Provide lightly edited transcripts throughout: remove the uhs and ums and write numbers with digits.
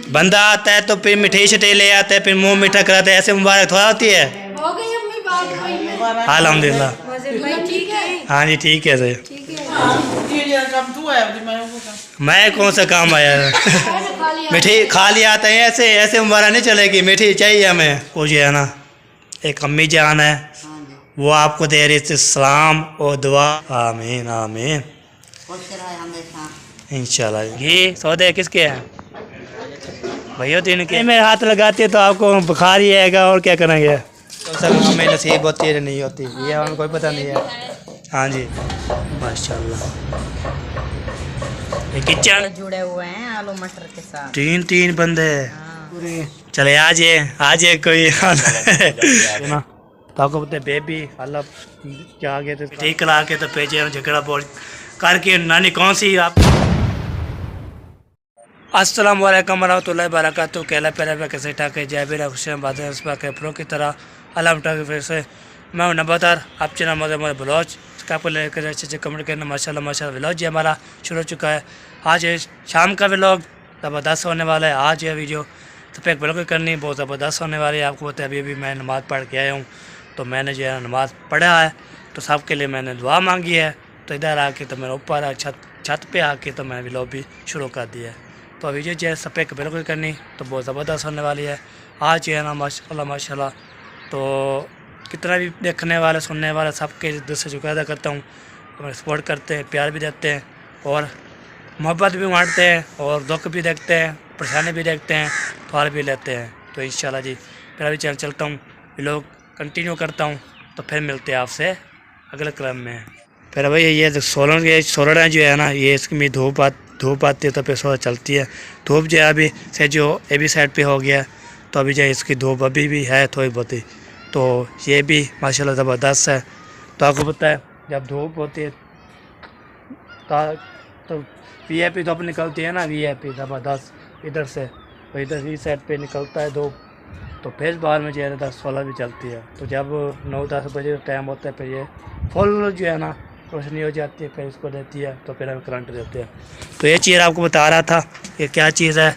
बंदा आता है तो फिर मिठाई शठाई ले आते हैं, फिर मुंह मीठा कराते हैं, ऐसे मुबारक थोड़ा होती है। हो गई अपनी बात। अल्हम्दुलिल्लाह। ठीक है। हाँ जी ठीक है सर। ठीक है। मैं कौन सा काम आया मिठाई खा लिया आता है, ऐसे ऐसे मुबारक नहीं चलेगी, मिठाई चाहिए हमें। वो जो है ना एक अम्मी जान है, वो आपको दे रही थी सलाम और दुआ। आमीन आमीन इंशाल्लाह। ये सौदे किसके हैं भैया? तीन के में हाथ लगाते तो आपको बुखार ही आएगा, और क्या करेंगे। तो सब हमें नसीब होती है नहीं होती, ये हमें कोई पता नहीं है। हाँ जी माशाल्लाह। ये किचन जुड़े हुए हैं आलू मटर के साथ। तीन बंदे। चले आज ये कोई ना तो आपको पता है बेबी अल्लाह क्या आ गए थे ठीक करा के तो पेजे झगड़ा बोल करके नानी कौन सी आप। अस्सलाम वालेकुम रहमतुल्लाहि व बरकातहू। कहला पहले कैसे ठाके जय बेरा खुशियाँ बातें उस पर के प्रो की तरह अल्लाह उठा के फिर से मैं हूं नबातार आप चैनल मज़े ब्लॉज आपको लेकर अच्छे कमेंट करना माशाल्लाह व्लॉग जी हमारा शुरू हो चुका है। आज शाम का व्लॉग ज़बरदस्त होने वाला है। आज ये वीडियो तो पैक ब्लॉग करनी बहुत ज़बरदस्त होने वाली है। आपको पता है अभी मैं नमाज़ पढ़ के आया हूँ, तो मैंने जो है नमाज़ पढ़ा है तो सबके लिए मैंने दुआ मांगी है। तो इधर आके तो मैंने ऊपर छत पे आके तो मैंने व्लॉग भी शुरू कर दिया है। तो अभी जो है सब पैक ब्लॉग करनी तो बहुत ज़बरदस्त होने वाली है। आज जो है ना माशाल्लाह तो कितना भी देखने वाले सुनने वाले सबके दिल से शुक्र अदा करता हूँ। हमें सपोर्ट करते हैं, प्यार भी देते हैं और मोहब्बत भी बांटते हैं और दुख भी देखते हैं, परेशानी भी देखते हैं, फाल भी लेते हैं। तो इंशाल्लाह जी फिर अभी चलता हूँ, व्लॉग कंटिन्यू करता हूँ, तो फिर मिलते हैं आपसे अगले क्रम में। फिर भाई ये सोलर जो है ना ये इसकी धूप आती है तो फिर सोलर चलती है। धूप जो है अभी से जो ए बी साइड पे हो गया तो अभी जो है इसकी धूप अभी भी है थोड़ी बहुत ही, तो ये भी माशाल्लाह ज़बरदस्त है। तो आपको पता है जब धूप होती है तो वीआईपी धूप निकलती है ना, वीआईपी ज़बरदस्त इधर से तो इधर इस साइड पे निकलता है धूप, तो फिर बाहर में जो है 10-16 भी चलती है। तो जब 9-10 बजे टाइम होता है फिर ये फुल जो है ना रोशनी हो जाती है, फिर इसको देती है तो फिर हमें करंट देते हैं। तो ये चीज़ आपको बता रहा था ये क्या चीज़ है।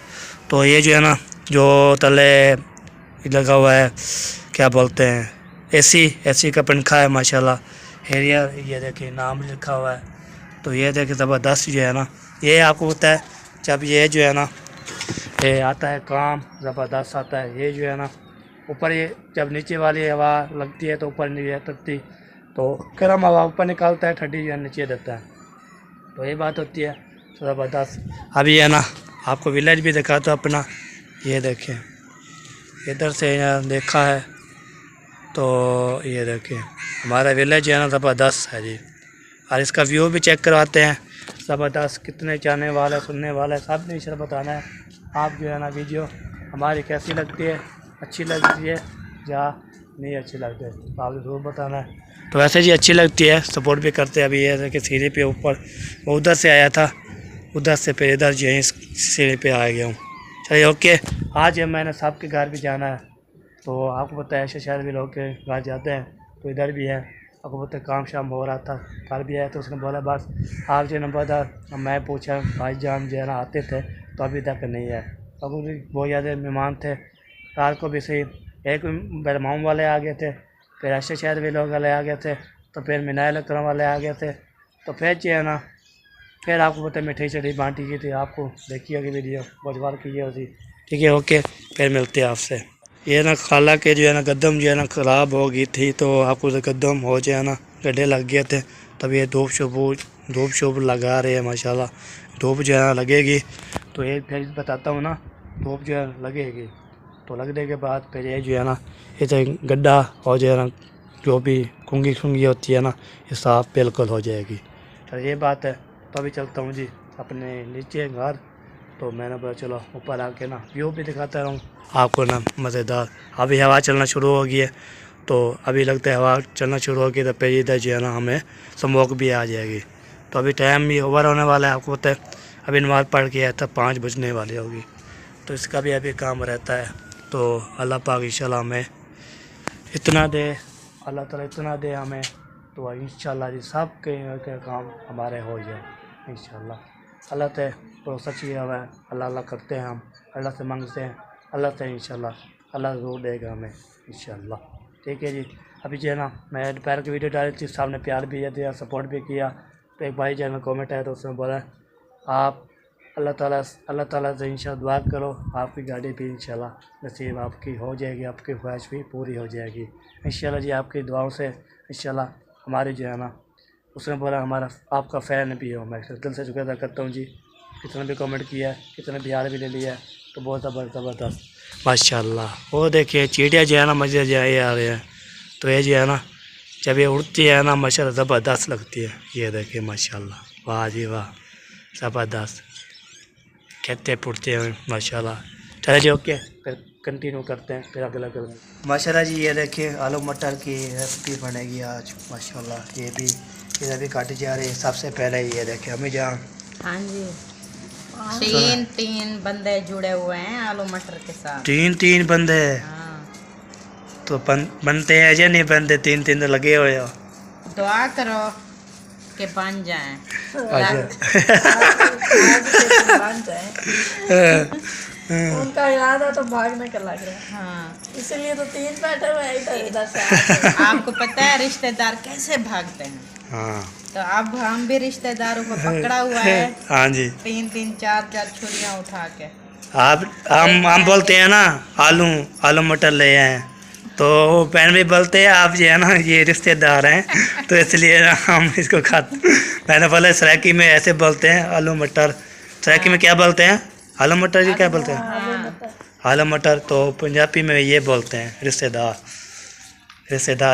तो ये जो है ना जो तले लगा हुआ है क्या बोलते हैं एसी का पंखा है माशाल्लाह। हेरियर ये देखिए नाम लिखा हुआ है। तो ये देखिए ज़बरदस्त जो है ना ये आपको पता है जब ये जो है ना ये आता है काम ज़बरदस्त आता है। ये जो है ना ऊपर ये जब नीचे वाली हवा लगती है तो ऊपर नहीं तकती, तो गर्म हवा ऊपर निकालता है, ठंडी जो है नीचे देता है। तो ये बात होती है ज़बरदस्त। अभी है ना आपको विलेज भी दिखाता हूँ अपना, ये देखें इधर से देखा है तो ये देखें हमारा विलेज है ना ज़बरदस्त है जी। और इसका व्यू भी चेक करवाते हैं ज़बरदस्त। कितने चाहने वाले सुनने वाले सब ने इसे बताना है आप जो है ना वीडियो हमारी कैसी लगती है, अच्छी लगती है या नहीं अच्छी लगती है तो आप ज़रूर बताना है। तो वैसे जी अच्छी लगती है, सपोर्ट भी करते हैं। अभी ये कि सीढ़ी पे ऊपर वो उधर से आया था, उधर से फिर इधर जो है इस सीढ़ी पे आ गया हूँ। चलिए ओके। आज मैंने साहब के घर भी जाना है, तो आपको पता है शहर भी लोग के घर जाते हैं तो इधर भी है। आपको पता है काम शाम हो रहा था, घर भी आया तो उसने बोला बस आप जो नंबर था। मैं पूछा भाई जान जो है ना आते थे तो अभी तक नहीं है। अब बहुत ज़्यादा मेहमान थे रात को भी सही, एक बरमाऊँ वाले आ गए थे, फिर अच्छे शहर भी लोग वाले आ गए थे, तो फिर मीनाइल अकरम वाले आ गए थे। तो फिर जो है ना फिर आपको पता है मिठाई शठाई बांटी की थी, आपको देखी होगी वीडियो बहुत बार की होगी। ठीक है ओके फिर मिलते हैं आपसे। ये ना खाला के जो है ना गद्दम जो है ना ख़राब हो गई थी, तो आपको गद्दम हो जो है ना गड्ढे लग गए थे, तब ये धूप शूप लगा रहे हैं माशाल्लाह। धूप जो है ना लगेगी तो ये फिर बताता हूँ ना धूप जो है लगेगी तो लगने के बाद फिर ये जो है ना ये गड्ढा हो जो है ना जो भी खूंगी होती है ना ये साफ बिल्कुल हो जाएगी। तो ये बात है। तो अभी चलता हूँ जी अपने नीचे घर, तो मैंने बोला चलो ऊपर आके ना व्यू भी दिखाता रहूँ आपको ना मज़ेदार। अभी हवा चलना शुरू हो गई है, तो अभी लगता है हवा चलना शुरू होगी तो फिर इधर जो है ना हमें स्मोक भी आ जाएगी। तो अभी टाइम भी ओवर होने वाला है, आपको पता है अभी नमाज़ पढ़ के आया था 5 बजने वाली होगी, तो इसका भी अभी काम रहता है। तो अल्लाह पाक इंशाल्लाह हमें इतना दे, अल्लाह ताला इतना दे हमें, तो इंशाल्लाह जी सब के काम हमारे हो जाए इंशाल्लाह। अल्लाह भरोसा किया हुआ है, अल्लाह अल्लाह करते हैं हम, अल्लाह से मांगते हैं, अल्लाह से इंशाल्लाह अल्लाह ज़रूर देगा हमें इंशाल्लाह। ठीक है जी। अभी जो है ना मैं दोपहर की वीडियो डाली थी, सामने प्यार भी दिया, सपोर्ट भी किया। तो एक भाई जो है ना कॉमेंट है तो उसने बोला आप अल्लाह ताला से इंशाल्लाह दुआ करो, आपकी गाड़ी भी इंशाल्लाह नसीब आपकी हो जाएगी, आपकी ख्वाहिश भी पूरी हो जाएगी इंशाल्लाह जी। आपकी दुआओं से इंशाल्लाह हमारी जो है ना, उसने बोला हमारा आपका फ़ैन भी हो। मैं दिल से शुक्र अदा करता हूँ जी। कितने भी कमेंट किया है, कितने बिहार भी ले लिया है, तो बहुत ज़बरदस्त माशाल्लाह। वो देखिए चींटियाँ जो है ना मज़े जाए आ रहे हैं, तो ये जो है ना जब ये उड़ती है ना माशाल्लाह ज़बरदस्त लगती है। ये देखिए माशाल्लाह, वाह जी वाह, ज़बरदस्त कहते पुड़ते हैं माशाल्लाह। चले जी ओके, फिर कंटिन्यू करते हैं, फिर अगला करेंगे माशाल्लाह जी। ये देखिए आलू मटर की रेसिपी बनेगी आज माशाल्लाह। ये भी इधर भी काटी जा रही है। सबसे पहले ये देखिए हमें जहाँ हाँ जी, तीन बंदे जुड़े हुए हैं आलू मटर के साथ। तीन बंदे हाँ। तो बनते हैं या नहीं बनते? तीन तो लगे हुए हो। दुआ करो कि बन जाएं। उनका इरादा तो भागने का लग रहा है, हाँ, इसीलिए तो 3 बैठे हुए हैं इधर इधर से। आपको पता है रिश्तेदार कैसे भागते हैं? हाँ तो अब हम भी रिश्तेदारों को पकड़ा हुआ है। हाँ जी। 3 4 छुरियां उठा के। आप हम बोलते हैं ना आलू मटर ले आए, तो बहन भी बोलते हैं आप जो है ना ये रिश्तेदार हैं, तो इसलिए ना हम इसको खाते। मैंने बोला सराइकी में ऐसे बोलते हैं आलू मटर, सराइकी में क्या बोलते हैं? आलू मटर जी क्या बोलते हैं? हाँ। आलू मटर। तो पंजाबी में ये बोलते हैं रिश्तेदार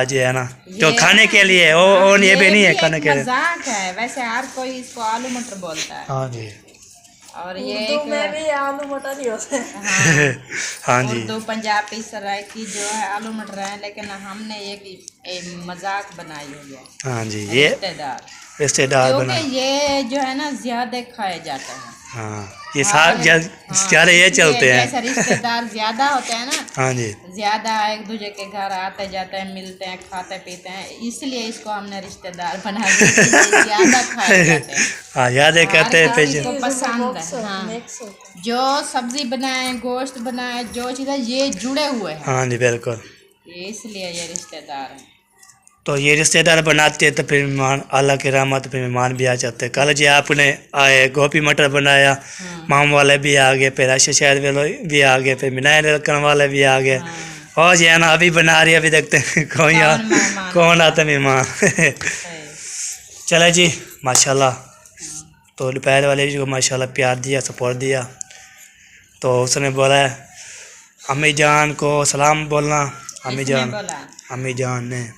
जो है ना, जो खाने के लिए वो ये भी नहीं है खाने के लिए। मजाक है, वैसे हर कोई इसको आलू मटर बोलता है। हाँ जी। और ये उर्दू में भी आलू मटर ही होते हैं। हाँ, हाँ जी। उर्दू पंजाबी सराइकी जो है आलू मटर है, लेकिन हमने एक मजाक बनाई हुई है। हाँ जी, ये रिश्तेदार बना। क्योंकि ये जो है ना ज्यादा खाए जाते हैं। हाँ, ये सारे ये चलते हैं। जैसे रिश्तेदार ज्यादा होते हैं ना, हाँ जी, ज्यादा एक दूसरे के घर आते जाते हैं, मिलते हैं, खाते पीते हैं, इसलिए इसको हमने रिश्तेदार बना दिया, ज्यादा खाए जाते हैं। हाँ याद कहते हैं किसी को पसंद है। हाँ, जो सब्जी बनाए, गोश्त बनाए, जो चीज़ें ये जुड़े हुए हैं। हाँ जी बिल्कुल, इसलिए ये रिश्तेदार हैं। तो ये रिश्तेदार बनाते हैं तो फिर मेहमान, अल्लाह की रहमत पे मेहमान भी आ जाते हैं। कल जी आपने आए गोभी मटर बनाया, माम वाले भी आ गए, फिर आशा शहर वाले भी आ गए, फिर मिनाए लड़कन वाले भी आ गए। और जो है ना अभी बना रही है, अभी देखते हैं कौन आता मेहमान। चले जी माशाल्लाह। तो दोपहर वाले जी को माशाल्लाह प्यार दिया, सपोर्ट दिया, तो उसने बोला है अम्मी जान को सलाम बोलना। अम्मी जान ने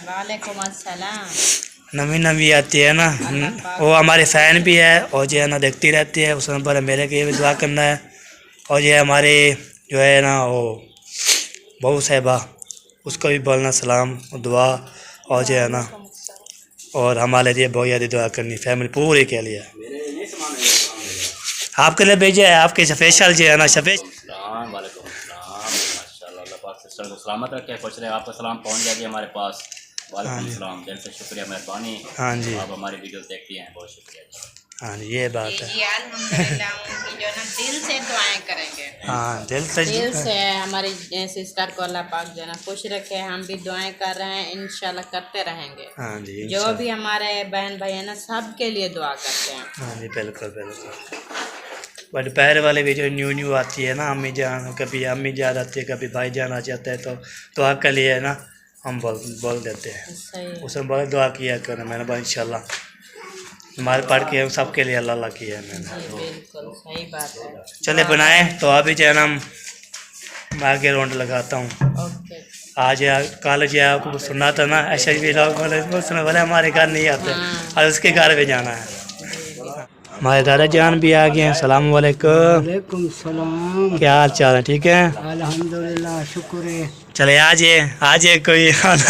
वालेकुम अस्सलाम। नवी आती है ना, वो हमारे फ़ैन भी है और जो है ना देखती रहती है। उसने बोला मेरे के भी दुआ करना है, और जो है हमारे जो है ना वो बहू साहिबा, उसको भी बोलना सलाम और दुआ, और जो है ना और हमारे लिए बहुत ज़्यादा दुआ करनी, फैमिली पूरी के लिए। आपके लिए भेजा है, आपके स्पेशल जो है ना सिस्टर को सलामत रखे, खुश रहे, आपका सलाम पहुंच जाएगी हमारे पास। वालेकुम सलाम, दिल से शुक्रिया, मेहरबानी। हाँ जी, आप हमारी वीडियोस देखती हैं, बहुत शुक्रिया। हाँ जी, ये बात है। जी अल्हम्दुलिल्लाह, उनकी जो ना दिल से दुआएं करेंगे। हाँ दिल से हमारी सिस्टर को अल्लाह पाक जो ना खुश रखे। हम भी दुआएं कर रहे हैं, इंशाल्लाह करते रहेंगे। हाँ जी, जो भी हमारे बहन भाई है ना, सब के लिए दुआ करते हैं। हाँ जी बिल्कुल। बट दोपहर वाले वीडियो न्यू आती है ना, अम्मी जान, कभी अम्मी जान आती है, कभी भाई जान आ जाता है, तो दुआ के लिए है ना हम बोल देते हैं। उसने बहुत दुआ किया कर, मैंने बोला इंशाल्लाह हमारे पढ़ के सबके लिए अल्लाह किया है मैंने। बिल्कुल सही बात है। चले बनाए तो अभी जो है ना मैं आगे राउंड लगाता हूँ। ओके। आज कल जो आपको सुना था ना, ऐसा भी लोग बोले हमारे घर नहीं आते, और उसके घर भी जाना है। हमारे दादा जान भी आ गए हैं। सलाम वालेकुम सलाम, क्या हाल चाल है? ठीक है अल्हम्दुलिल्लाह, शुक्र है। चले आज कोई आज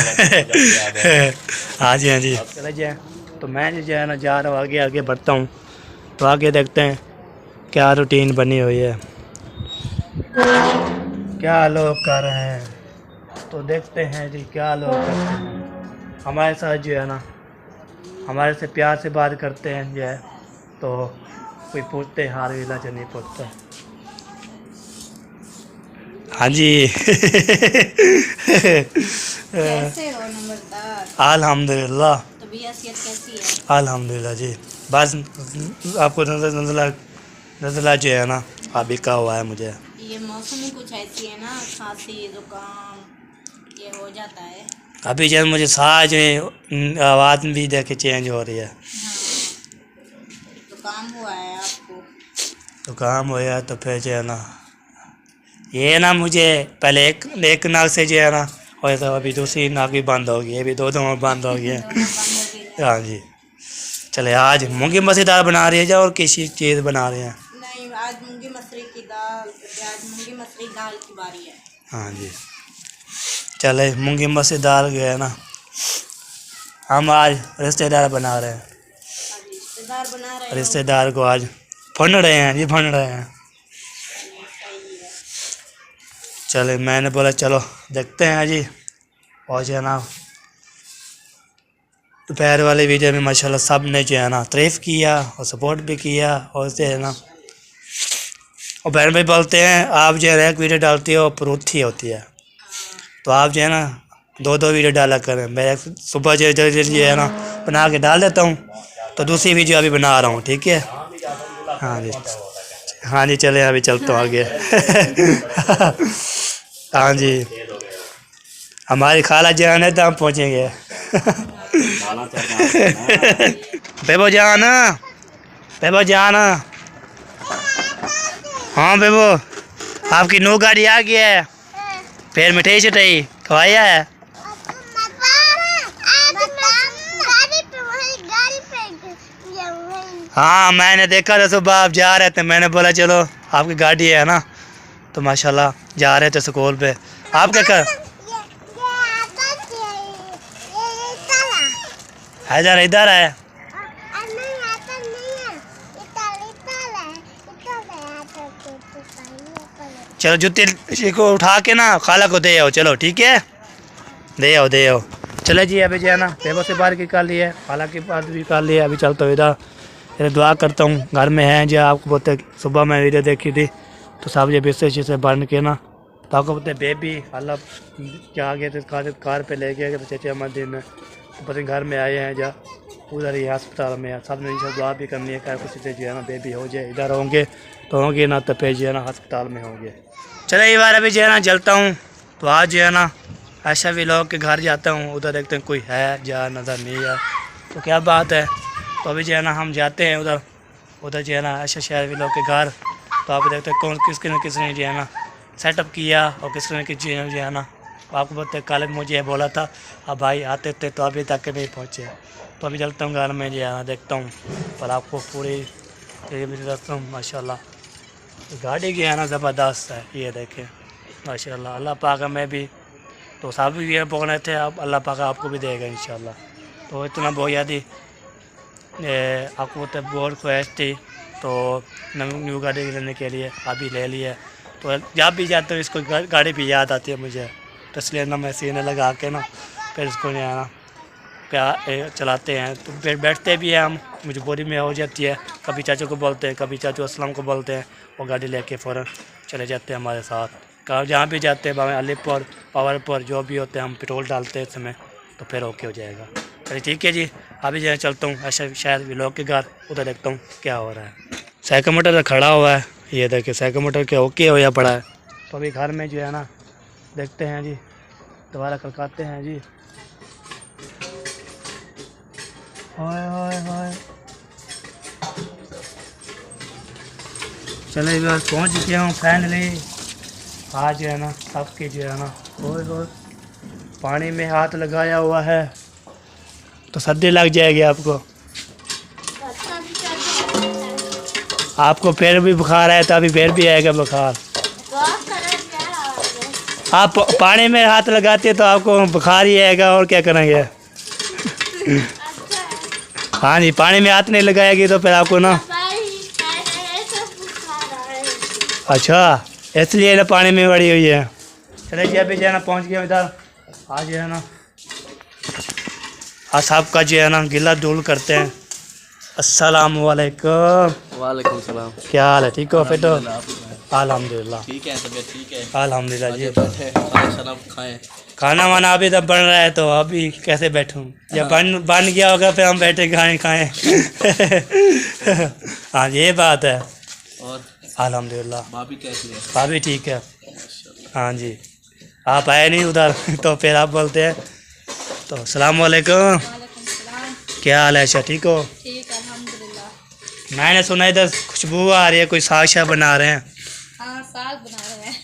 हाँ जी चले जाए। तो मैं जो है ना जा रहा हूँ, आगे बढ़ता हूँ, तो आगे देखते हैं क्या रूटीन बनी हुई है, क्या लोग कर रहे हैं, तो देखते हैं जी क्या लोग करते हैं। हमारे साथ जो है ना हमारे से प्यार से बात करते हैं जो है, तो कोई पूछते हार विला जो नहीं पूछता। हाँ जी। कैसे हो नंबरदार? अल्हम्दुलिल्लाह। तबीयत कैसी है? अल्हम्दुलिल्लाह जी। बस आपको नज़ला जो है ना अभी का हुआ है मुझे। ये मौसम ही कुछ ऐसी है ना, खांसी जुकाम ये हो जाता है। अभी जो मुझे सांस जो है, आवाज़ भी देखे चेंज हो रही है। हाँ, जुकाम हुआ है आपको? तो काम हो गया तो फिर जो है ना ये ना मुझे पहले एक नाक से जो है ना और तो अभी दूसरी नाक भी बंद होगी, ये भी दो बंद हो गई है। दोनों बंद हो गई है। हाँ जी। चले आज मूंगी मसूर दाल बना रही है या और किसी चीज़ बना रहे हैं? नहीं, आज मूंगी मसूरी की दाल, आज मूंगी मसूरी दाल की बारी है। हाँ जी। चले मूंगी मसूर दाल गए ना हम आज रिश्तेदार बना रहे हैं। आज रिश्तेदार बना रहे हो? रिश्तेदार को आज फंड रहे हैं जी, फंड रहे हैं। सही है। चले मैंने बोला चलो देखते हैं जी। और जो है ना दोपहर वाले वीडियो में माशाल्लाह सब ने जो है ना तारीफ़ किया और सपोर्ट भी किया। और जो है ना और बहन भाई बोलते हैं आप जो है एक वीडियो डालती हो परूथी होती है, तो आप जो है ना दो वीडियो डाला करें। मैं सुबह जो जल्दी है ना बना के डाल देता हूँ, तो दूसरी वीडियो अभी बना रहा हूँ। ठीक है? हाँ जी। हाँ जी चले अभी चलता हूँ आगे। हाँ जी हमारी खाला जान है तो हम पहुँचेंगे। बेबो जान, बेबो जान। हाँ बेबो आपकी नौ गाड़ी आ गई है, फिर मिठाई शिठाई खवाया है? हाँ मैंने देखा था सुबह आप जा रहे थे, मैंने बोला चलो आपकी गाड़ी है ना, तो माशाल्लाह जा रहे थे स्कूल पे। आप क्या कर इधर इधर है? चलो जूती को उठा के ना खाला को दे आओ, चलो ठीक है? दे आओ। चले जी अभी जो है ना बेबो से बाहर निकाल ली है, खाला की बात भी निकाल ली है। अभी चलता हूँ इधर दुआ करता हूँ घर में है जो आपको बोलते सुबह मैं वीडियो देखी थी, तो सब ये बेसे से बन के ना तो आपको बोलते बेबी खाला क्या गए थे कार पे ले गए चचे मंदिर में, तो पता घर में आए हैं जा उधर ही अस्पताल में है। सब ने दुआ भी करनी है क्या कुछ से जो है ना बेबी हो जाए, इधर होंगे तो होंगे ना तो फिर जो है ना अस्पताल में होंगे। चलो ये बार अभी जो है ना चलता हूँ, तो आज जो है ना ऐसा भी लोग के घर जाता हूँ, उधर देखते हैं कोई है जा नज़र नहीं है, तो क्या बात है। तो अभी जो है ना हम जाते हैं उधर जो है ना ऐसा शहर भी लोग के घर, तो आप देखते हैं कौन किसने जो है ना सेटअप किया और किसने किस जो है ना आपको बोलते कल मुझे बोला था अब भाई आते थे तो अभी तक नहीं पहुँचे। तो अभी चलता हूँ घर में जो है ना देखता हूँ पर आपको पूरी रखता हूँ। माशाल्लाह गाड़ी की है ना ज़बरदस्त है, ये देखें माशाल्लाह। अल्लाह पाक में भी तो सब ये बोल रहे थे अब अल्लाह पाक आपको भी देगा इंशाल्लाह। तो इतना बहुत याद ही आपको तो बहुत ख्वाहिश थी तो न्यू गाड़ी लेने के लिए अभी ले ली है, तो जब भी जाते हो इसको गाड़ी भी याद आती है मुझे, तो इसलिए ना मैं सीने लगा के ना फिर इसको नहीं आना क्या चलाते हैं, तो फिर बैठते भी हैं हम, मुझे बोरी में हो जाती है। कभी चाचू को बोलते हैं, कभी चाचू असलम को बोलते हैं, वो गाड़ी लेके फ़ौरन चले जाते हैं हमारे साथ। कहाँ जहाँ भी जाते हैं बाबा अलीपुर पावरपुर जो भी होते हैं हम पेट्रोल डालते हैं इसमें, तो फिर ओके हो जाएगा। चलिए ठीक है जी अभी जो चलता हूँ ऐसा शायद भी लोग के घर, उधर देखता हूँ क्या हो रहा है। साइकिल मोटर खड़ा हुआ है, ये देखिए साइकिल मोटर के ओके हो या पड़ा है। तो अभी घर में जो है ना देखते हैं जी, दोबारा खड़काते हैं जी। हाय चले बस पहुँच चुके हूँ फाइनली। आज जो है ना सबके जो है ना ओए पानी में हाथ लगाया हुआ है तो सर्दी लग जाएगी आपको फिर भी बुखार आया तो अभी फिर भी आएगा बुखार। आप पानी में हाथ लगाते तो आपको बुखार ही आएगा और क्या करेंगे। हाँ जी पानी में हाथ नहीं लगाएगी तो फिर आपको ना अच्छा इसलिए ना पानी में पड़ी हुई है। चले जी अभी जो है ना पहुँच गया इधर। आज जो है ना आज साहब का जो है ना गिला धूल करते हैं अस्सलामुअलैकुम। वालेकुम सलाम। क्या हाल है? ठीक हो? फिट हो? अल्हम्दुलिल्लाह। ठीक है, तबीयत ठीक है। अल्हम्दुलिल्लाह जी। बैठे खाना शाना खाएं। खाना वाना अभी तक बन रहा है तो अभी कैसे बैठूं? जब बन गया होगा फिर हम बैठे खाएं। हाँ ये बात है। और अल्हम्दुलिल्लाह। भाभी कैसी है? भाभी ठीक है। हाँ जी। आप आए नहीं उधर तो फिर आप बोलते हैं तो अस्सलाम वालेकुम। क्या हाल है? अच्छा ठीक हो? ठीक अल्हम्दुलिल्लाह। मैंने सुना इधर खुशबू आ रही है, कोई साग शाग बना रहे हैं। हाँ साग बना रहे हैं।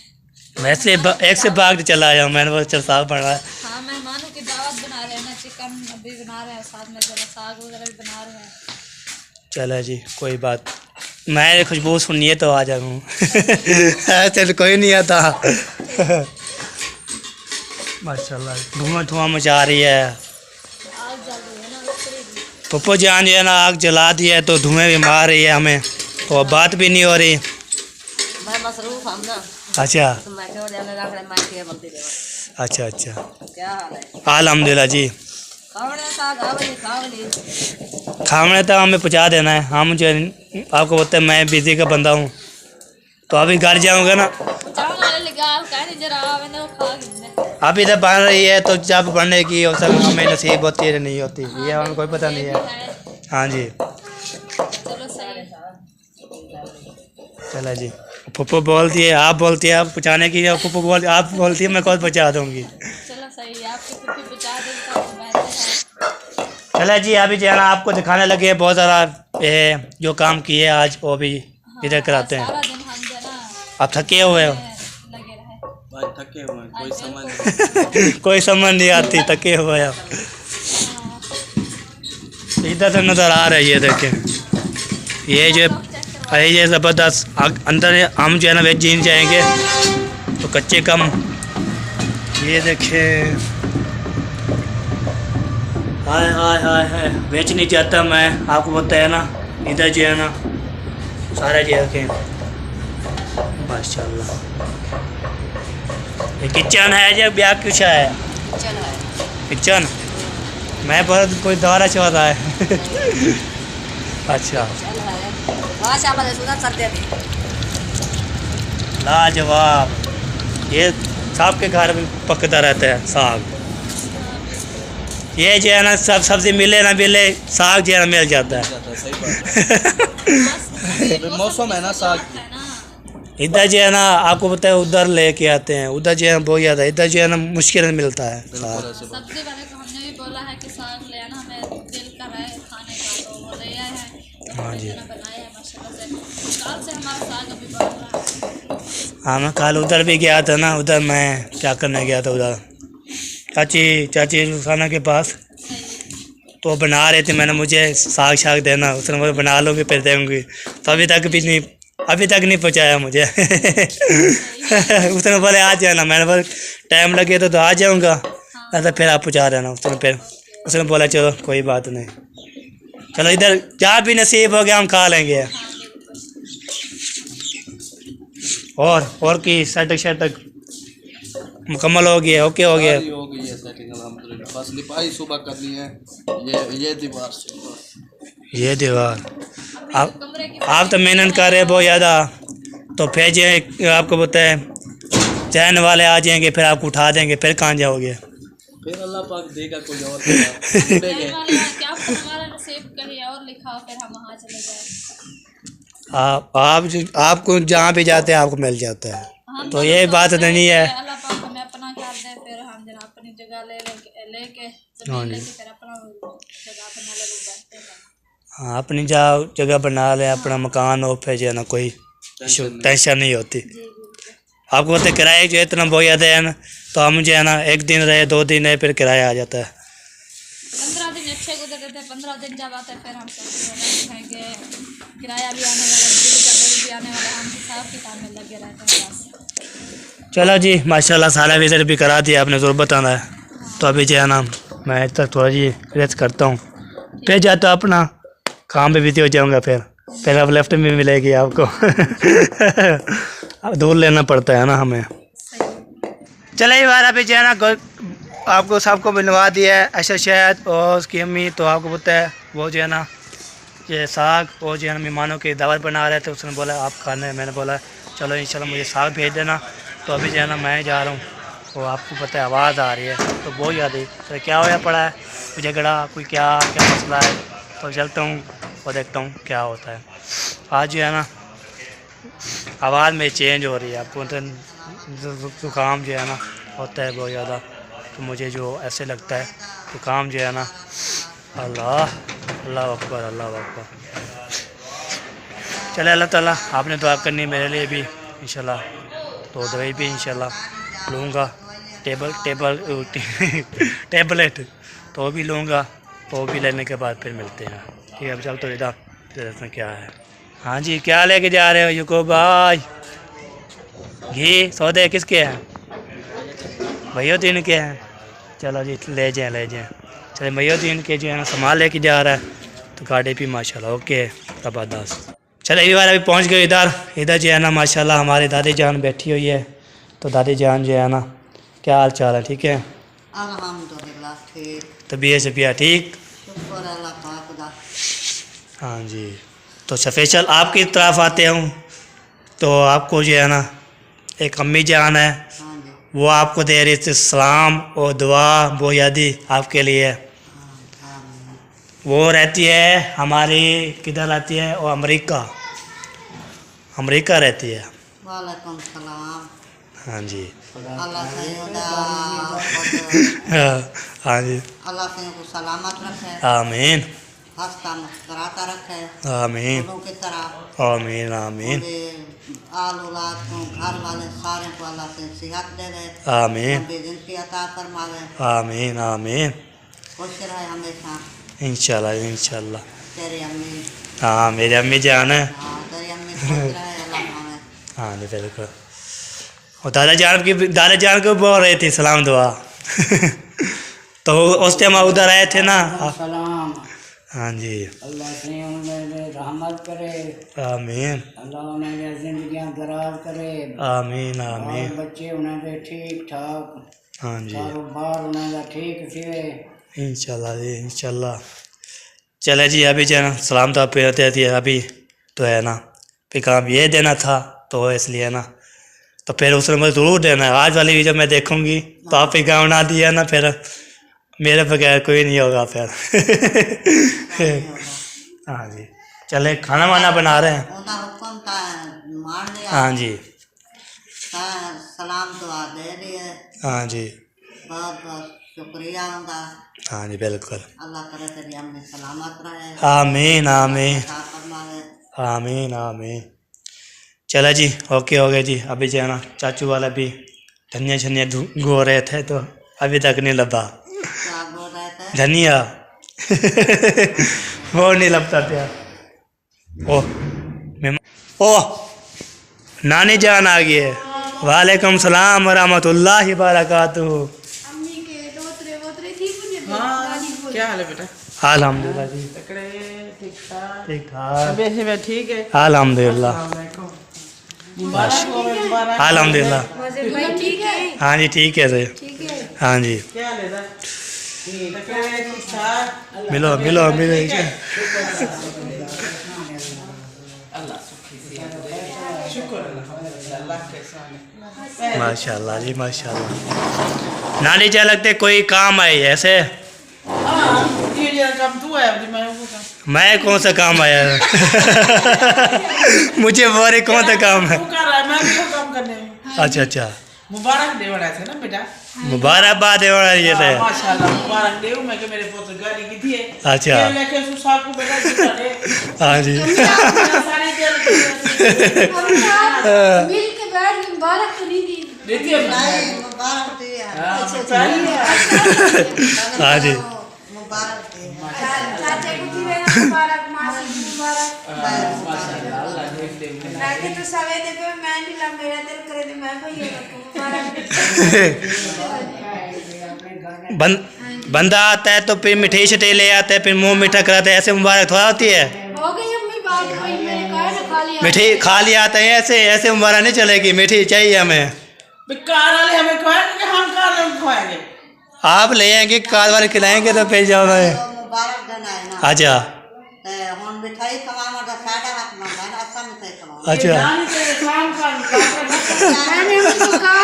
वैसे एक से भाग चला आया हूँ, मैंने बोला चल साग बन रहा है। हाँ मेहमानों की दावत बना रहे हैं ना, चिकन अभी बना रहे हैं, साथ में जरा साग वगैरह भी बना रहे हैं। चलो जी कोई बात, मैं खुशबू सुनिए तो आ जाऊँ। चल कोई नहीं आता। माशाल्लाह धुआं मचा रही है। आग जल रही है ना, लकड़ी की। पप्पू जान जो है ना आग जला दी है तो धुएं भी मार रही है हमें, तो अब बात भी नहीं हो रही। मैं मसरूफ हम ना, अच्छा तो मैं क्यों जाने रख रहे मैं के बोलती रहो। अच्छा अच्छा। क्या हाल है? अल्हम्दुलिल्लाह जी। खावड़े साग आवली खावली। खाने तो हमें पहुँचा देना है। हम जो आपको बोलते हैं मैं बिजी का बंदा हूँ, तो अभी घर जाऊँगा ना। चावल वाले लगा कहने जरा आवे ना खा के। अभी तो बन रही है तो जब बनने की हो सब हमें नसीब होती है नहीं होती, ये हमें कोई पता नहीं है। हाँ जी चलो सही है। चलो जी। पप्पू बोलती है, आप बोलती है आप पहुँचाने की, पप्पू आप बोलती है मैं कौन पहुँचा दूँगी। चलो सही है, आपकी कुप्पी बचा देता हूँ बेहतर है। चलो जी अभी जो है ना आपको दिखाने लगे बहुत ज़्यादा जो काम किए आज वो भी इधर कराते हैं। सारा दिन हम जो ना आप थके हुए हो? लगे रहे। भाई थके हुए हैं, कोई समझ नहीं। कोई समझ नहीं आती, थके हुए हो। इधर से नज़र आ रही है देखें, ये ज़बरदस्त अंदर हम जो है ना वेज जीन जाएंगे तो कच्चे कम। ये देखें, हाय हाय हाय हाय, बेच नहीं चाहता मैं, आपको पता है ना। इधर जो है ना सारा जो रखें माशाल्लाह। ये किचन है या ब्याह कुछ है? चल है। किचन मैं बहुत कोई दौरा चल रहा है। अच्छा चल है। माशा अल्लाह सुना करते थे। लाजवाब। ये सबके घर में पकता रहता है साग। ये जो है ना सब सब्जी मिले ना मिले साग जो है ना मिल जाता है। सही बात है। अभी मौसम है ना साग की। इधर जो है ना आपको पता है उधर लेके आते हैं, उधर जो है बहुत ज़्यादा, इधर जो है ना मुश्किल में मिलता है साग। सब्जी वाले को हमने भी बोला है कि साग ले आना, हमें दिल कर रहा है खाने का, तो वो ले आए हैं। तो हाँ हमने जी। जो ना बनाया है माशाल्लाह से। कल से हमारा साग अभी बन रहा है। हाँ मैं कल उधर भी गया था ना, उधर मैं क्या करने गया था उधर चाची रुखाना के पास, तो वो बना रहे थे। मैंने मुझे साग शाग देना, उसने बोला बना लूँगी फिर देंगी, तो अभी तक नहीं पहुँचाया मुझे। उसने बोले आ जाना, मैंने बोला टाइम लगे तो आ जाऊँगा, ऐसा फिर आप पहुँचा देना। उसने बोला चलो कोई बात नहीं, चलो इधर जहाँ भी नसीब हो गया हम खा लेंगे। और की सेटक मुकम्मल हो गया, ओके हो गया। सारी हो गई है सेटिंग अल्हम्दुलिल्लाह। बस लिपाई सुबह करनी है। ये दीवार से ये दीवार आप तो मेहनत कर रहे बहुत ज़्यादा, तो फिर जो आपको पता है चैन वाले आ जाएंगे फिर आपको उठा देंगे, फिर कहाँ जाओगे? फिर अल्लाह पाक देगा कोई और देगा। कहने वाले हैं कि आपको हमारा नसीब कहीं और लिखा हो, फिर हम वहाँ चले जाए। आपको जहाँ भी जाते हैं आपको मिल जाता है, हम तो ये बात नहीं है। अल्लाह पाक हमें अपना कर दे, फिर हम जना अपनी जगह लेके जमीन लेके फिर अपना जगह बना ले बैठते हैं। हाँ अपनी जगह बना ले, अपना मकान हो, फिर जो है ना कोई टेंशन नहीं होती। आपको पता है किराए जो इतना बहुत ज़्यादा है ना, तो हम जो है ना एक दिन रहे 2 दिन रहे फिर किराया आ जाता है। 15 दिन अच्छे गुजरते थे, 15 दिन जब आते फिर हम सोचते हैं कि किराया भी आने वाला, बिजली का बिल भी आने वाला, हम हिसाब किताब में लगे रहते हैं बस। चलो जी माशाल्लाह सारा विजिट भी करा दिया आपने, ज़रूर बताना है। तो अभी जो है ना मैं तक थोड़ा जी रेस्ट करता हूँ, फिर जाता अपना काम पे बिजी हो जाऊँगा। फिर अब लेफ्ट में मिलेगी आपको। अब दूर लेना पड़ता है ना हमें। चले बार अभी जो है ना आपको सबको मिलवा दिया है। अच्छा शायद और उसकी अम्मी तो आपको पता है वो जो है ना ये साग और जो है ना मेहमानों की दावत बना रहे थे, उसने बोला आप खाने, मैंने बोला चलो इंशाल्लाह मुझे साग भेज देना। तो अभी जो है ना मैं जा रहा हूँ, और आपको पता है आवाज़ आ रही है तो बहुत याद है तो क्या होया पड़ा है, कोई झगड़ा, कोई क्या क्या मसला है। तो चलता हूँ और देखता हूँ क्या होता है। आज जो है ना आवाज़ में चेंज हो रही है, आपको ज़ुकाम जो है ना होता है बहुत ज़्यादा, तो मुझे जो ऐसे लगता है ज़ुकाम जो है ना, अल्लाह अल्लाह अकबर अल्लाह अकबर। चले अल्लाह ताला आपने दुआ करनी है मेरे लिए भी इंशाल्लाह, तो दवाई भी इंशाल्लाह लूँगा, टेबलेट तो भी लूँगा, तो भी लेने के बाद फिर मिलते हैं। ठीक है, अब चल तो इधर इसमें क्या है। हाँ जी, क्या लेके जा रहे हो यूकुब भाई? घी सौदे किसके हैं? भैयोद्दीन के हैं। चलो जी ले जाएँ। चले भैयोद्दीन के जो है ना सामान लेके जा रहा है, तो गाड़ी भी माशाल्लाह ओके ज़बरदस्त। चले ये बार अभी पहुँच गए इधर जो है ना माशाल्लाह हमारी दादी जान बैठी हुई है। तो दादी जान जो है ना क्या हाल चाल है? ठीक है अल्हम्दुलिल्लाह ठीक, तबीयत से पिया ठीक? शुक्र अल्लाह पाक दा। हाँ जी, तो स्पेशल आपकी तरफ आते हूँ, तो आपको जो है ना एक अम्मी जान है, हाँ जी, वो आपको दे रही थी सलाम और दुआ वो यादी आपके लिए। वो रहती है हमारी किधर रहती है? वो अमेरिका रहती है। वालेकुम सलाम। हाँ जी अल्लाह से हाँ जी अल्लाह से को सलामत रखे, आमीन हंसता मुस्कुराता रखे, आमीन फूलों की तरह। आमीन आमीन पूरे आल औलाद को, घर वाले सारे को अल्लाह से सेहत दे दे, आमीन लंबी जिंदगी अता फरमावे, आमीन आमीन खुश रहे हमेशा। इंशाल्लाह इंशाल्लाह। तेरी अम्मी, हाँ मेरी अम्मी जान है। हाँ तेरी अम्मी खुश रहे अल्लाह पावे। हाँ जी बिल्कुल। और दादा जान को बोल रही थी सलाम दुआ तो उस टाइम उधर आए थे ना। सलाम। हाँ जी अल्लाह से उन्हें रहमत करे, आमीन अल्लाह उन्हें जिंदगियां दराज करे, आमीन आमीन। बाल बच्चे उन्हें ठीक ठाक, हाँ जी कारोबार उन्हें ठीक सिवे। इंशाल्लाह जी इंशाल्लाह। चले जी अभी जो है ना सलाम तो आप देती थी अभी तो है ना, फिर काम ये देना था तो इसलिए ना, तो फिर उसने मुझे ज़रूर देना है। आज वाली भी जब मैं देखूंगी तो आप ही काम ना दिया ना, फिर मेरे बगैर कोई नहीं होगा फिर हाँ जी चले खाना वाना बना रहे हैं। उनका हुक्म था मान लिया, हाँ जी सलाम दुआ दे दिए, हाँ जी बहुत बहुत शुक्रिया उनका। हाँ जी बिल्कुल। अल्लाह करे तेरी अम्मी सलामत रहे, आमीन आमीन अता फरमावे। आमीन आमीन। चला जी ओके हो गए जी। अभी जो है ना चाचू वाला भी धनिया छनिया गो रहे थे, तो अभी तक नहीं लगा क्या बोल रहे थे? धनिया वो नहीं लगता था। ओ नानी जान आ गई है। वालेकुम सलाम रहमतुल्लाहि बरकातुहू। हाँ क्या हाल है बेटा? अल्हम्दुलिल्लाह जी ठीक ठाक। ठीक ठाक तबीयत ठीक है? अल्हम्दुलिल्लाह मुबारक हो, मुबारक। अल्हम्दुलिल्लाह। हाँ जी ठीक है सर। हाँ जी क्या हाल है सर? ठीक ठाक। मिलो मिलो मिलो अल्लाह शुक्र अल्लाह के सामने। माशाल्लाह जी माशाल्लाह। नानी क्या लगते कोई काम आई ऐसे? हाँ ये जरा काम तू है अभी मैं वो काम मैं कौन सा काम आया मुझे बोरे कौन सा काम है? तू कर रहा है, मैं भी वो काम करने हूँ। अच्छा अच्छा मुबारक दे वाला थे ना बेटा? मुबारकबाद है और ये थे। माशाल्लाह मुबारक दे। मैं के मेरे पुत्र गाड़ी की थी है। अच्छा। ये लेके सुसार को बेटा जिता दे। हाँ जी सारी देर मिल के बैठ के मुबारक तो नहीं दी देती है नहीं, मुबारक दिया, हाँ जी मुबारक दिया। चाचा को भी मुबारक, मासी को मुबारक। माशाल्लाह अल्लाह देख दे। मैं के तो सवेरे पे मैं नहीं ला, मेरा दिल करे तो मैं को ये मुबारक। बंदा आता है तो फिर मिठाई शिठाई ले आता है, फिर मुंह मीठा कराता है, ऐसे मुबारक थोड़ा होती है। हो गई अम्मी बात, कोई मैंने कहा ना खा लिया। मिठाई खा लिया आता है, ऐसे ऐसे मुबारक नहीं चलेगी, मिठाई चाहिए हमें। कार वाले हमें खवाएंगे कि हम कार वाले खवाएंगे? आप ले आएंगे कार वाले खिलाएंगे तो फिर जाओ। तो मुबारक देना है ना। अच्छा ते हुन मिठाई खवाऊंगा तो साढ़ा हाथ मांगा ना अच्छा मिठाई खवाऊंगा अच्छा मैंने उनको कहा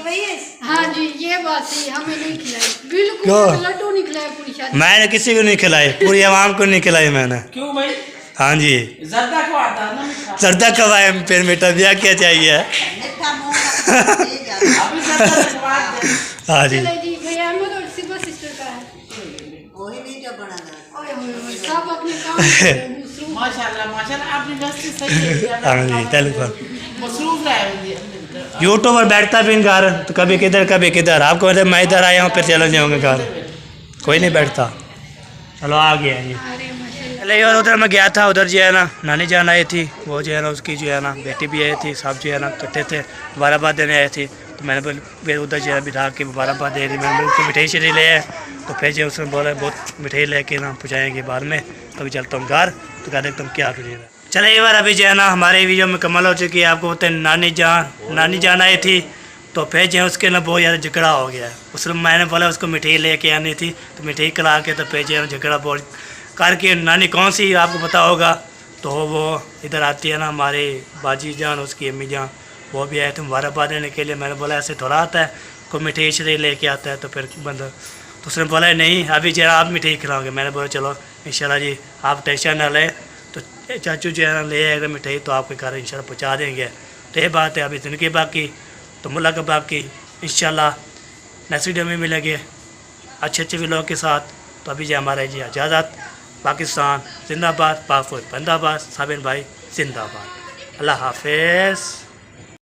वही है हाँ जी ये बात सही हमें नहीं खिलाई बिल्कुल क्यों? लड्डू नहीं खिलाए पूरी शादी मैंने किसी को नहीं खिलाई, पूरी आवाम को नहीं खिलाई मैंने। क्यों भाई? हाँ जी, जर्दा को आता है ना मीठा। जर्दा खवाए फिर मीठा दिया क्या चाहिए। मीठा मुँह का नहीं जाता अभी जर्दा लगवा दे। हाँ जी, चले जी भैया अहमद और सिल्वर सिस्टर का है वही वीडियो बना रहा ओए होए होए, सब अपने काम में मसरूफ। माशाल्लाह माशाल्लाह आपने व्यवस्था सही है। हाँ जी, टेलीफोन मसरूफ रहे यूट्यूब पर बैठता भी इन घर, तो कभी किधर कभी किधर। आपको मतलब मैं इधर आया हूँ फिर चले जाऊँगा घर, कोई नहीं बैठता। चलो आ गया जी। अरे माशाल्लाह चले और उधर मैं गया था, उधर जो है ना नानी जान आई थी, वो जो है ना उसकी जो है ना बेटी भी आई थी, सब जो है ना इकट्ठे थे, मुबारकबाद देने आए थे। तो मैंने फिर उधर जो है बिठा के मुबारकबाद दे दी। मैंने उसको मिठाई शठाई ले आए, तो फिर जो उसने बोला बहुत मिठाई लेके ना पहुँचाएँगे बाद में, कभी चलता हूँ घर। तो कह तुम क्या करिएगा। चले एक बार अभी जो है ना हमारी वीडियो मुकम्मल हो चुकी है। आपको बोलते हैं नानी जान आई थी, तो फिर जो है उसके ना बहुत ज़्यादा झगड़ा हो गया। उसमें मैंने बोला उसको मिठाई लेके आनी थी, तो मिठाई खिला के तो फिर जो है झगड़ा बहुत करके नानी कौन सी आपको पता होगा, तो वो इधर आती है ना हमारी बाजी जान, उसकी अम्मी जान, वो भी आए थे मुबारकबाद देने के लिए। मैंने बोला ऐसे थोड़ा आता है, कोई मिठाई शठाई लेके आता है तो फिर बंदा, तो उसने बोला नहीं अभी जरा आप मिठाई खिलाओगे। मैंने बोला चलो इंशाल्लाह जी आप टेंशन ना लें, तो चाचू जो है ना ले आएगा मिठाई तो आपके घर इंशाल्लाह पहुंचा देंगे। तो ये बात है, अभी ज़िंदगी बाकी तो मुलाकात बाकी, इंशाल्लाह नेक्स्ट वीडियो में मिलेंगे अच्छे व्लॉग के साथ। तो अभी जो हमारा जी इजाज़त, पाकिस्तान जिंदाबाद, पाक फौज जिंदाबाद, साबिन भाई जिंदाबाद, अल्लाह हाफिज़।